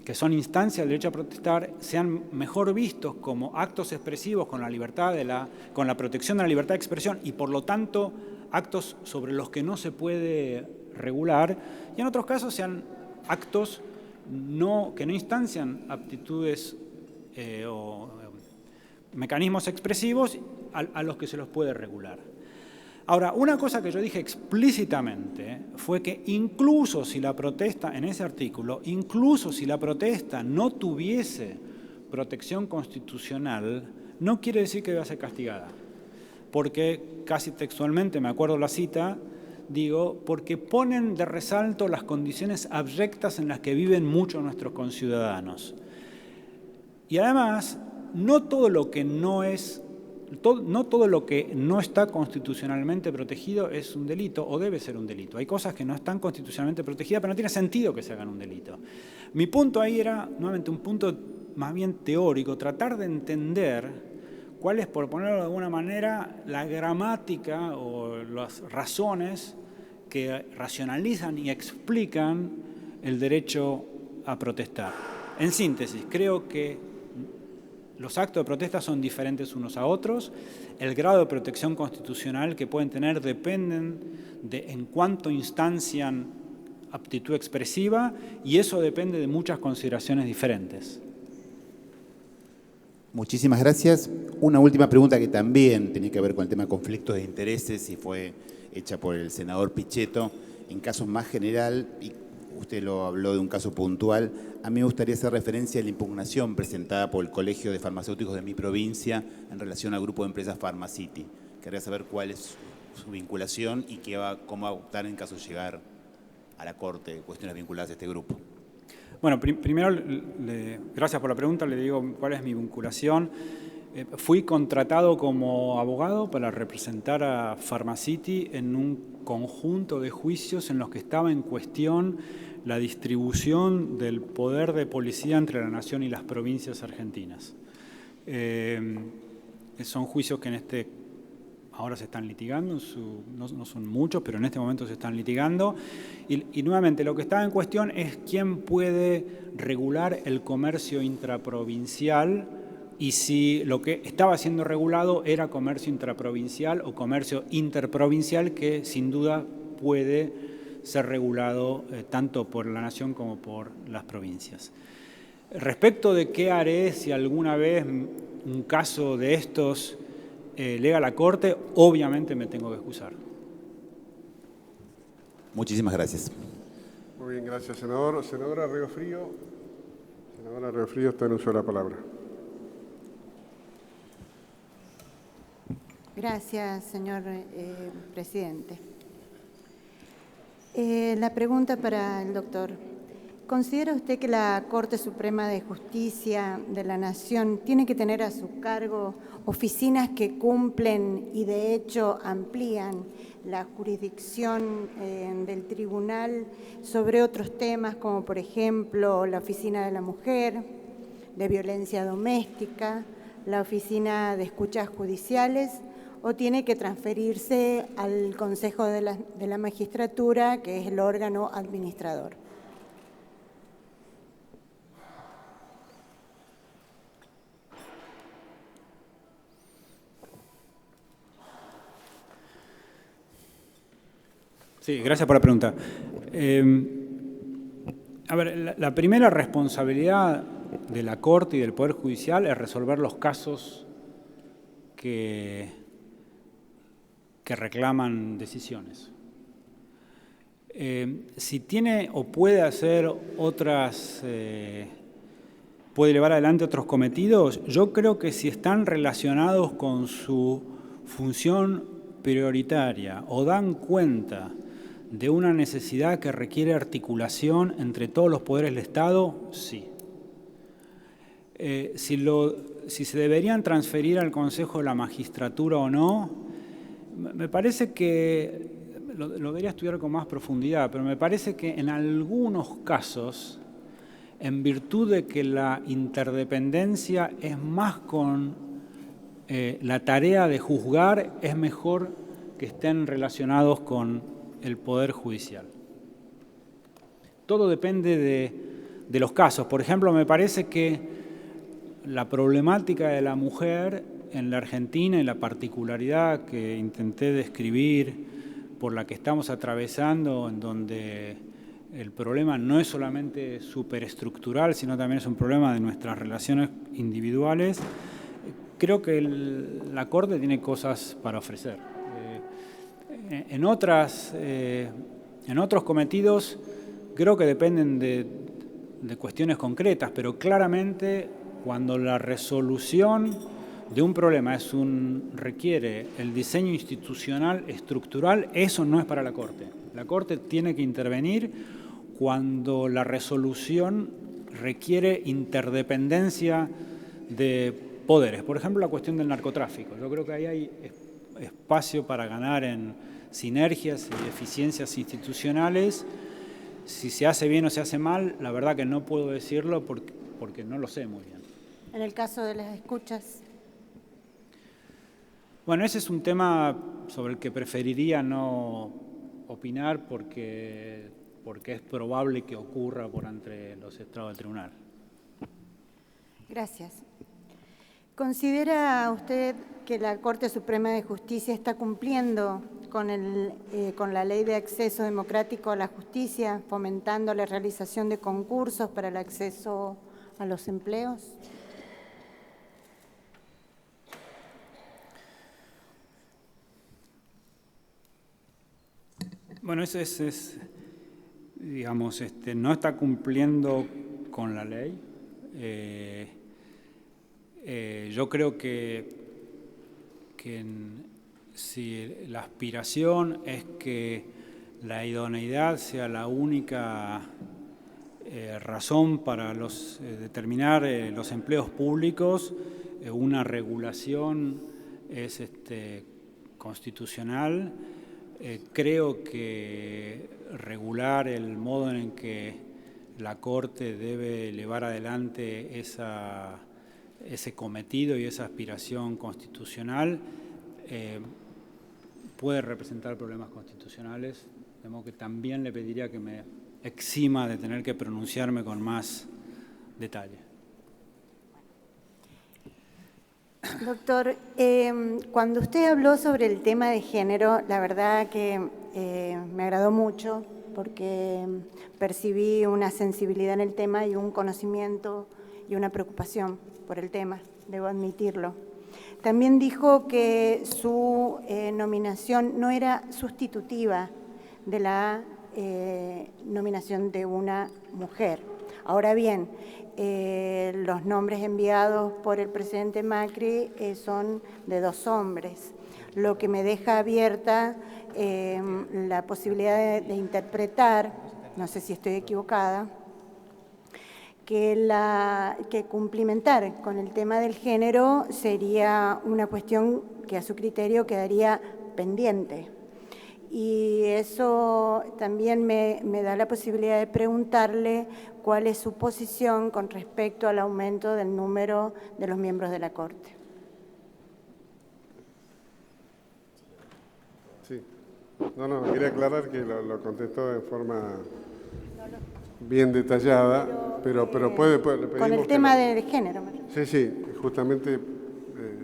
S3: que son instancias del derecho a protestar sean mejor vistos como actos expresivos con la protección de la libertad de expresión y por lo tanto actos sobre los que no se puede regular, y en otros casos sean actos que no instancian aptitudes o mecanismos expresivos a los que se los puede regular. Ahora, una cosa que yo dije explícitamente fue que incluso si la protesta, en ese artículo, incluso si la protesta no tuviese protección constitucional, no quiere decir que deba ser castigada. Porque, casi textualmente, me acuerdo la cita, digo, porque ponen de resalto las condiciones abyectas en las que viven muchos de nuestros conciudadanos. Y además, no todo lo que no está constitucionalmente protegido es un delito o debe ser un delito. Hay cosas que no están constitucionalmente protegidas, pero no tiene sentido que se hagan un delito. Mi punto ahí era, nuevamente, un punto más bien teórico, tratar de entender cuál es, por ponerlo de alguna manera, la gramática o las razones que racionalizan y explican el derecho a protestar. En síntesis, creo que los actos de protesta son diferentes unos a otros. El grado de protección constitucional que pueden tener dependen de en cuánto instancian aptitud expresiva, y eso depende de muchas consideraciones diferentes.
S4: Muchísimas gracias. Una última pregunta que también tenía que ver con el tema de conflictos de intereses y fue hecha por el senador Pichetto. En casos más general, y usted lo habló de un caso puntual, a mí me gustaría hacer referencia a la impugnación presentada por el Colegio de Farmacéuticos de mi provincia en relación al grupo de empresas Pharmacity. Quería saber cuál es su vinculación y cómo va a optar en caso de llegar a la Corte cuestiones vinculadas a este grupo.
S3: Bueno, primero, gracias por la pregunta, le digo cuál es mi vinculación. Fui contratado como abogado para representar a Pharmacity en un conjunto de juicios en los que estaba en cuestión la distribución del poder de policía entre la nación y las provincias argentinas. Son juicios que ahora se están litigando, no son muchos, pero en este momento se están litigando. Y nuevamente, lo que está en cuestión es quién puede regular el comercio intraprovincial y si lo que estaba siendo regulado era comercio intraprovincial o comercio interprovincial, que sin duda puede ser regulado tanto por la nación como por las provincias. Respecto de qué haré si alguna vez un caso de estos llega a la Corte, obviamente me tengo que excusar.
S4: Muchísimas gracias.
S1: Muy bien, gracias, senador. Senadora Riofrío. Senadora Riofrío, está en uso de la palabra.
S5: Gracias, señor presidente. La pregunta para el doctor. ¿Considera usted que la Corte Suprema de Justicia de la Nación tiene que tener a su cargo oficinas que cumplen y de hecho amplían la jurisdicción del tribunal sobre otros temas como por ejemplo la Oficina de la Mujer, de Violencia Doméstica, la Oficina de Escuchas Judiciales, o tiene que transferirse al Consejo de la Magistratura, que es el órgano administrador?
S3: Sí, gracias por la pregunta. A ver, la primera responsabilidad de la Corte y del Poder Judicial es resolver los casos que reclaman decisiones. Si tiene o puede hacer otras, puede llevar adelante otros cometidos, yo creo que si están relacionados con su función prioritaria o dan cuenta de una necesidad que requiere articulación entre todos los poderes del Estado, sí. Si se deberían transferir al Consejo de la Magistratura o no, me parece que, lo debería estudiar con más profundidad, pero me parece que en algunos casos, en virtud de que la interdependencia es más con la tarea de juzgar, es mejor que estén relacionados con el Poder Judicial. Todo depende de los casos. Por ejemplo, me parece que la problemática de la mujer en la Argentina y la particularidad que intenté describir por la que estamos atravesando, en donde el problema no es solamente superestructural, sino también es un problema de nuestras relaciones individuales, creo que la Corte tiene cosas para ofrecer. En otros cometidos creo que dependen de cuestiones concretas, pero claramente cuando la resolución de un problema requiere el diseño institucional estructural, eso no es para la Corte. La Corte tiene que intervenir cuando la resolución requiere interdependencia de poderes. Por ejemplo, la cuestión del narcotráfico. Yo creo que ahí hay espacio para ganar en sinergias y eficiencias institucionales. Si se hace bien o se hace mal, la verdad que no puedo decirlo porque no lo sé muy bien.
S5: En el caso de las escuchas.
S3: Bueno, ese es un tema sobre el que preferiría no opinar porque es probable que ocurra por entre los estrados del tribunal.
S5: Gracias. ¿Considera usted que la Corte Suprema de Justicia está cumpliendo con la Ley de Acceso Democrático a la Justicia, fomentando la realización de concursos para el acceso a los empleos?
S3: Bueno, eso es digamos, no está cumpliendo con la ley. Yo creo que si la aspiración es que la idoneidad sea la única razón para determinar los empleos públicos, una regulación es constitucional. Creo que regular el modo en que la Corte debe llevar adelante ese cometido y esa aspiración constitucional puede representar problemas constitucionales, de modo que también le pediría que me exima de tener que pronunciarme con más detalle.
S5: Doctor, cuando usted habló sobre el tema de género, la verdad que me agradó mucho porque percibí una sensibilidad en el tema y un conocimiento y una preocupación por el tema, debo admitirlo. También dijo que su nominación no era sustitutiva de la nominación de una mujer. Ahora bien, los nombres enviados por el presidente Macri son de 2 hombres, lo que me deja abierta la posibilidad de interpretar, no sé si estoy equivocada, que cumplimentar con el tema del género sería una cuestión que a su criterio quedaría pendiente. Y eso también me da la posibilidad de preguntarle cuál es su posición con respecto al aumento del número de los miembros de la Corte.
S1: Sí. No, quería aclarar que lo contestó de forma bien detallada, pero puede le pedimos
S5: con el tema del género.
S1: Sí, justamente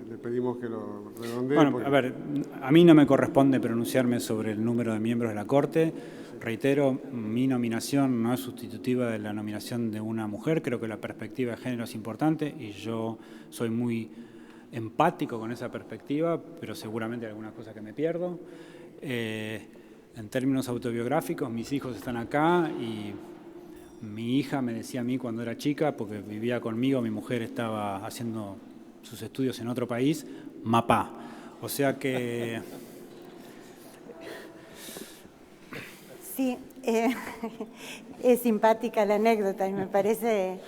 S1: le pedimos que lo redondee.
S3: Bueno,
S1: porque...
S3: a ver, a mí no me corresponde pronunciarme sobre el número de miembros de la Corte. Reitero, mi nominación no es sustitutiva de la nominación de una mujer. Creo que la perspectiva de género es importante y yo soy muy empático con esa perspectiva, pero seguramente hay algunas cosas que me pierdo. En términos autobiográficos, mis hijos están acá y mi hija me decía a mí cuando era chica, porque vivía conmigo, mi mujer estaba haciendo sus estudios en otro país, mapá. O sea que...
S5: Sí, es simpática la anécdota y me parece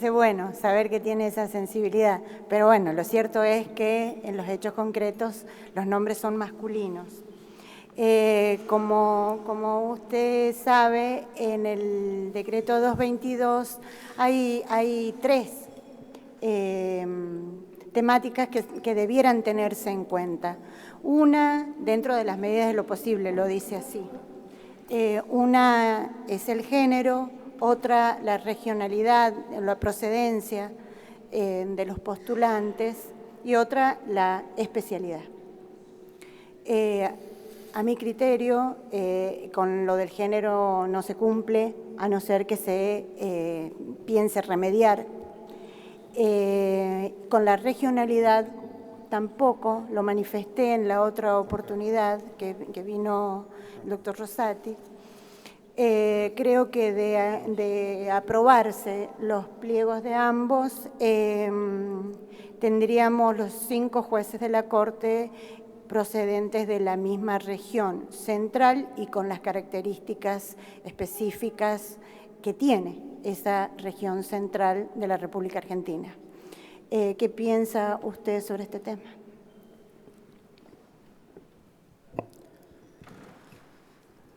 S5: bueno saber que tiene esa sensibilidad. Pero bueno, lo cierto es que en los hechos concretos los nombres son masculinos. Como usted sabe, en el decreto 222 hay 3 temáticas que debieran tenerse en cuenta. Una, dentro de las medidas de lo posible, lo dice así. Una es el género, otra la regionalidad, la procedencia de los postulantes y otra la especialidad. A mi criterio, con lo del género no se cumple, a no ser que se piense remediar. Con la regionalidad tampoco, lo manifesté en la otra oportunidad que vino el doctor Rosati. Creo que de aprobarse los pliegos de ambos, tendríamos los 5 jueces de la Corte procedentes de la misma región central y con las características específicas que tiene esa región central de la República Argentina. ¿Qué piensa usted sobre este tema?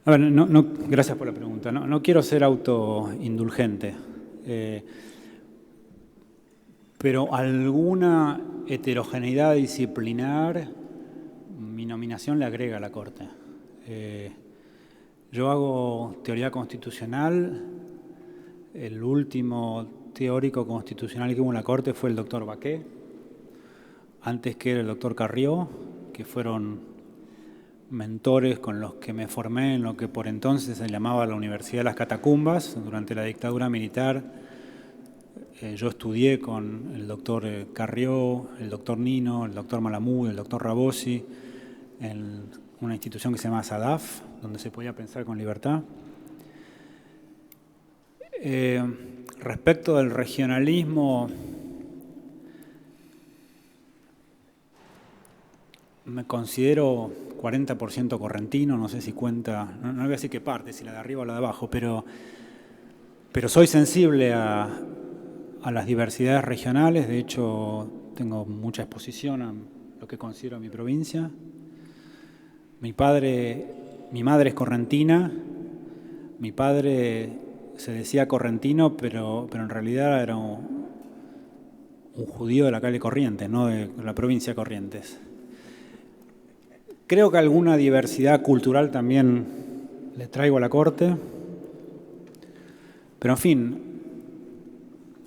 S3: A ver, gracias por la pregunta. No quiero ser autoindulgente, pero alguna heterogeneidad disciplinar mi nominación le agrega a la Corte. Yo hago teoría constitucional. El último teórico constitucional que hubo en la Corte fue el doctor Baqué, antes que era el doctor Carrió, que fueron mentores con los que me formé en lo que por entonces se llamaba la Universidad de las Catacumbas. Durante la dictadura militar yo estudié con el doctor Carrió, el doctor Nino, el doctor Malamud, el doctor Rabosi, en una institución que se llama SADAF, donde se podía pensar con libertad. Respecto del regionalismo, me considero 40% correntino, no sé si cuenta, no voy a decir qué parte, si la de arriba o la de abajo, pero soy sensible a las diversidades regionales. De hecho, tengo mucha exposición a lo que considero mi provincia. Mi madre es correntina, mi padre se decía correntino, pero en realidad era un judío de la calle Corrientes, no de la provincia de Corrientes. Creo que alguna diversidad cultural también le traigo a la Corte, pero en fin,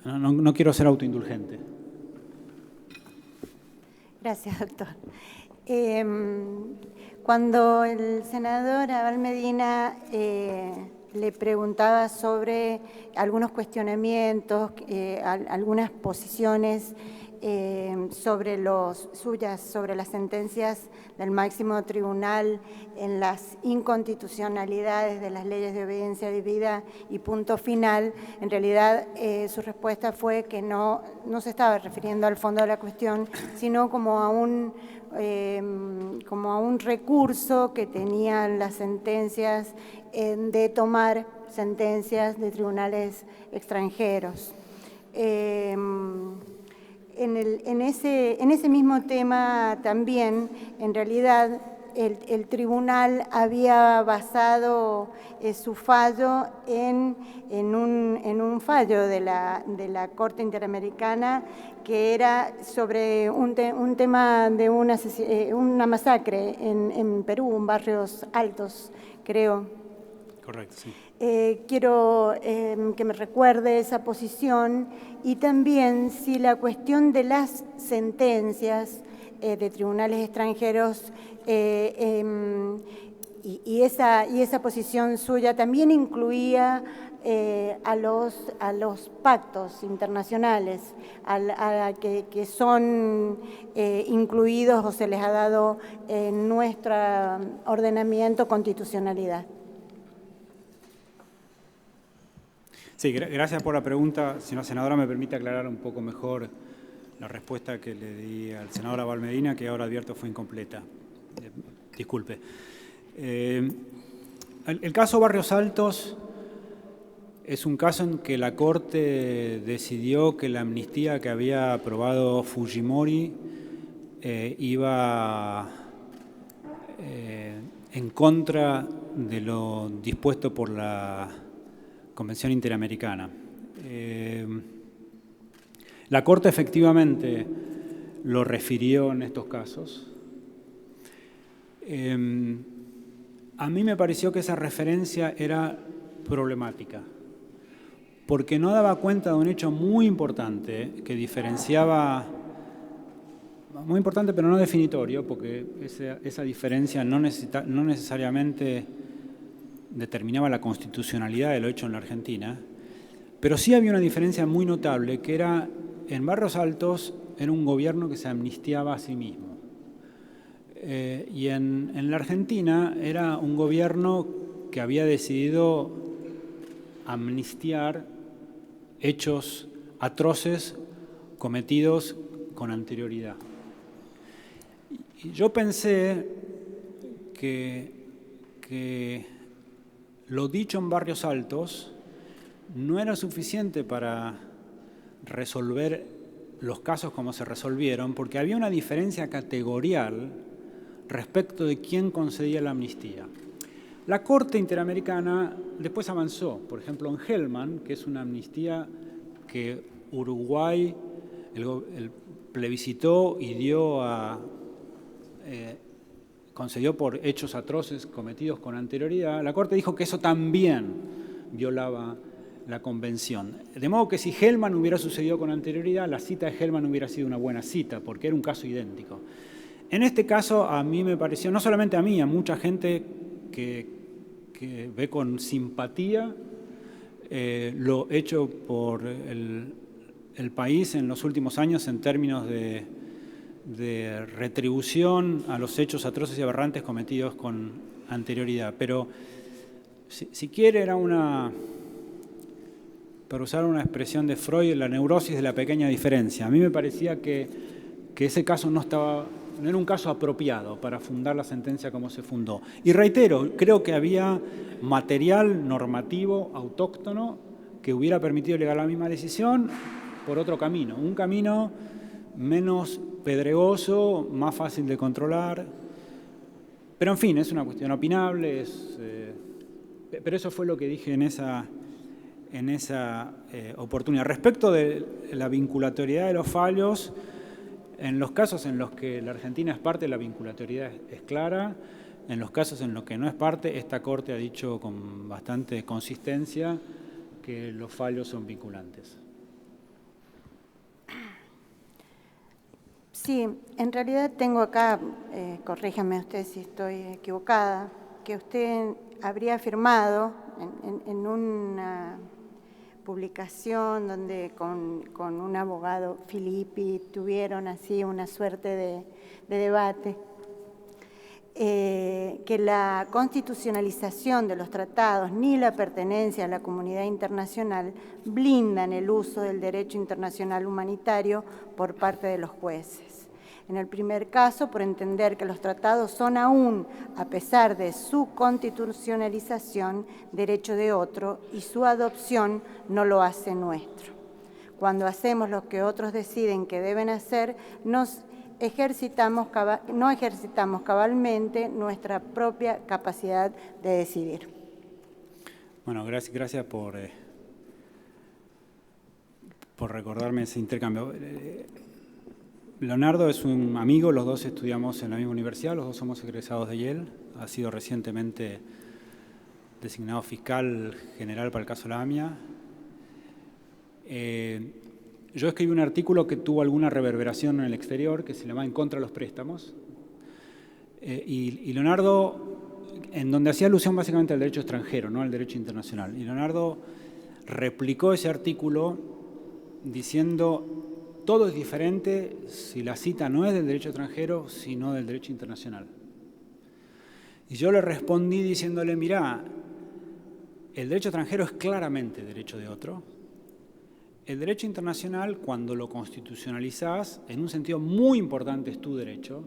S3: no quiero ser autoindulgente.
S5: Gracias, doctor. Cuando el senador Abal Medina le preguntaba sobre algunos cuestionamientos, algunas posiciones suyas sobre las sentencias del máximo tribunal en las inconstitucionalidades de las leyes de obediencia debida y punto final, en realidad su respuesta fue que no se estaba refiriendo al fondo de la cuestión, sino como a un recurso que tenían las sentencias de tomar sentencias de tribunales extranjeros. En ese mismo tema también, en realidad, el tribunal había basado su fallo en un fallo de la Corte Interamericana que era sobre un tema de una masacre en Perú, en Barrios Altos, creo.
S3: Correcto, sí.
S5: Quiero que me recuerde esa posición y también si la cuestión de las sentencias de tribunales extranjeros y esa posición suya también incluía a los pactos internacionales que son incluidos o se les ha dado en nuestro ordenamiento constitucionalidad.
S3: Sí, gracias por la pregunta. Señora senadora, me permite aclarar un poco mejor la respuesta que le di al senador Abal Medina, que ahora advierto fue incompleta. Disculpe. El caso Barrios Altos es un caso en que la Corte decidió que la amnistía que había aprobado Fujimori iba en contra de lo dispuesto por la Convención Interamericana. La Corte efectivamente lo refirió en estos casos. A mí me pareció que esa referencia era problemática, porque no daba cuenta de un hecho muy importante que diferenciaba, muy importante pero no definitorio, porque esa diferencia no necesariamente determinaba la constitucionalidad de lo hecho en la Argentina, pero sí había una diferencia muy notable, que era, en Barrios Altos, era un gobierno que se amnistiaba a sí mismo. Y en la Argentina era un gobierno que había decidido amnistiar hechos atroces cometidos con anterioridad. Y yo pensé que lo dicho en Barrios Altos no era suficiente para resolver los casos como se resolvieron, porque había una diferencia categorial respecto de quién concedía la amnistía. La Corte Interamericana después avanzó, por ejemplo, en Hellman, que es una amnistía que Uruguay plebiscitó y concedió por hechos atroces cometidos con anterioridad. La Corte dijo que eso también violaba la Convención. De modo que si Hellman hubiera sucedido con anterioridad, la cita de Hellman hubiera sido una buena cita, porque era un caso idéntico. En este caso, a mí me pareció, no solamente a mí, a mucha gente que ve con simpatía lo hecho por el país en los últimos años en términos de retribución a los hechos atroces y aberrantes cometidos con anterioridad. Pero, si quiere, era para usar una expresión de Freud, la neurosis de la pequeña diferencia. A mí me parecía que ese caso no era un caso apropiado para fundar la sentencia como se fundó. Y reitero, creo que había material normativo autóctono que hubiera permitido llegar a la misma decisión por otro camino, un camino menos pedregoso, más fácil de controlar. Pero en fin, es una cuestión opinable, pero eso fue lo que dije en esa oportunidad. Respecto de la vinculatoriedad de los fallos, en los casos en los que la Argentina es parte, la vinculatoriedad es clara. En los casos en los que no es parte, esta Corte ha dicho con bastante consistencia que los fallos son vinculantes.
S5: Sí, en realidad tengo acá, corríjame usted si estoy equivocada, que usted habría afirmado en una publicación donde con un abogado, Filippi, tuvieron así una suerte de debate, que la constitucionalización de los tratados ni la pertenencia a la comunidad internacional blindan el uso del derecho internacional humanitario por parte de los jueces. En el primer caso, por entender que los tratados son aún, a pesar de su constitucionalización, derecho de otro y su adopción no lo hace nuestro. Cuando hacemos lo que otros deciden que deben hacer, no ejercitamos cabalmente nuestra propia capacidad de decidir.
S3: Bueno, gracias por recordarme ese intercambio. Leonardo es un amigo, los dos estudiamos en la misma universidad, los dos somos egresados de Yale, ha sido recientemente designado fiscal general para el caso Lamia. Yo escribí un artículo que tuvo alguna reverberación en el exterior, que se llama En contra de los préstamos, y Leonardo, en donde hacía alusión básicamente al derecho extranjero, no al derecho internacional, y Leonardo replicó ese artículo diciendo: todo es diferente si la cita no es del derecho extranjero, sino del derecho internacional. Y yo le respondí diciéndole: mirá, el derecho extranjero es claramente derecho de otro. El derecho internacional, cuando lo constitucionalizás, en un sentido muy importante es tu derecho,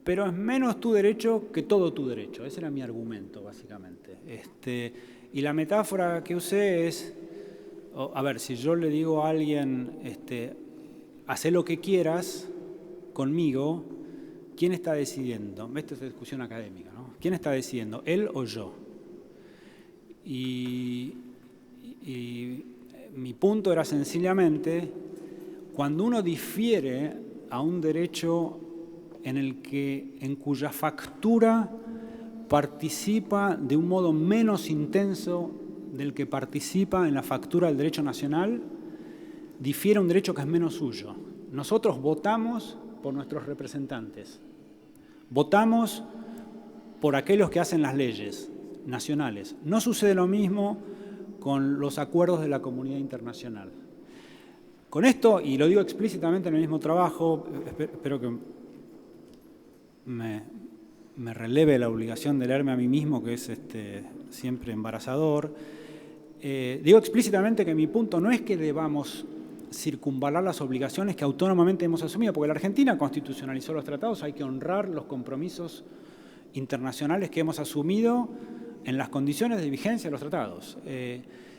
S3: pero es menos tu derecho que todo tu derecho. Ese era mi argumento, básicamente. Y la metáfora que usé es: a ver, si yo le digo a alguien, haz lo que quieras conmigo, ¿quién está decidiendo? Esta es discusión académica, ¿no? ¿Quién está decidiendo, él o yo? Y mi punto era sencillamente, cuando uno difiere a un derecho en cuya factura participa de un modo menos intenso del que participa en la factura del derecho nacional, difiere un derecho que es menos suyo. Nosotros votamos por nuestros representantes, votamos por aquellos que hacen las leyes nacionales. No sucede lo mismo con los acuerdos de la comunidad internacional. Con esto, y lo digo explícitamente en el mismo trabajo, espero que me releve la obligación de leerme a mí mismo, que es siempre embarazador. Digo explícitamente que mi punto no es que debamos circunvalar las obligaciones que autónomamente hemos asumido, porque la Argentina constitucionalizó los tratados, hay que honrar los compromisos internacionales que hemos asumido en las condiciones de vigencia de los tratados.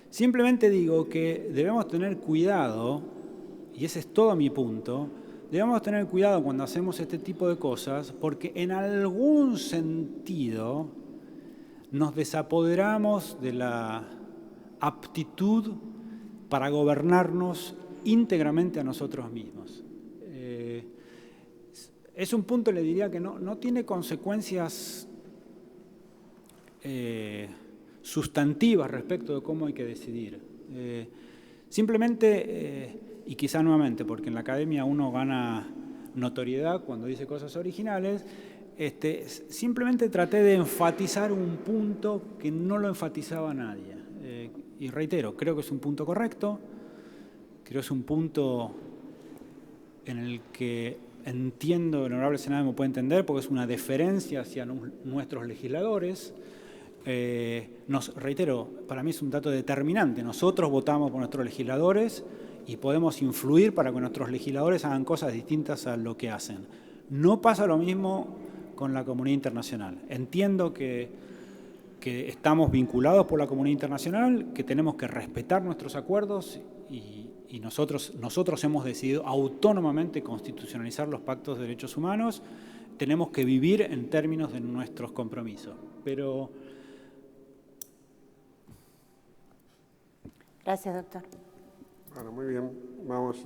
S3: Simplemente digo que debemos tener cuidado, y ese es todo mi punto, debemos tener cuidado cuando hacemos este tipo de cosas, porque en algún sentido nos desapoderamos de la aptitud para gobernarnos íntegramente a nosotros mismos. Es un punto, le diría, que no tiene consecuencias sustantivas respecto de cómo hay que decidir. Simplemente, y quizá nuevamente, porque en la academia uno gana notoriedad cuando dice cosas originales, simplemente traté de enfatizar un punto que no lo enfatizaba nadie. Y reitero, creo que es un punto correcto, creo que es un punto en el que entiendo, el honorable Senado me puede entender, porque es una deferencia hacia nuestros legisladores. Reitero, para mí es un dato determinante. Nosotros votamos por nuestros legisladores y podemos influir para que nuestros legisladores hagan cosas distintas a lo que hacen. No pasa lo mismo con la comunidad internacional. Entiendo que estamos vinculados por la comunidad internacional, que tenemos que respetar nuestros acuerdos y nosotros hemos decidido autónomamente constitucionalizar los pactos de derechos humanos. Tenemos que vivir en términos de nuestros compromisos. Pero...
S5: Gracias, doctor.
S1: Bueno, muy bien. Vamos.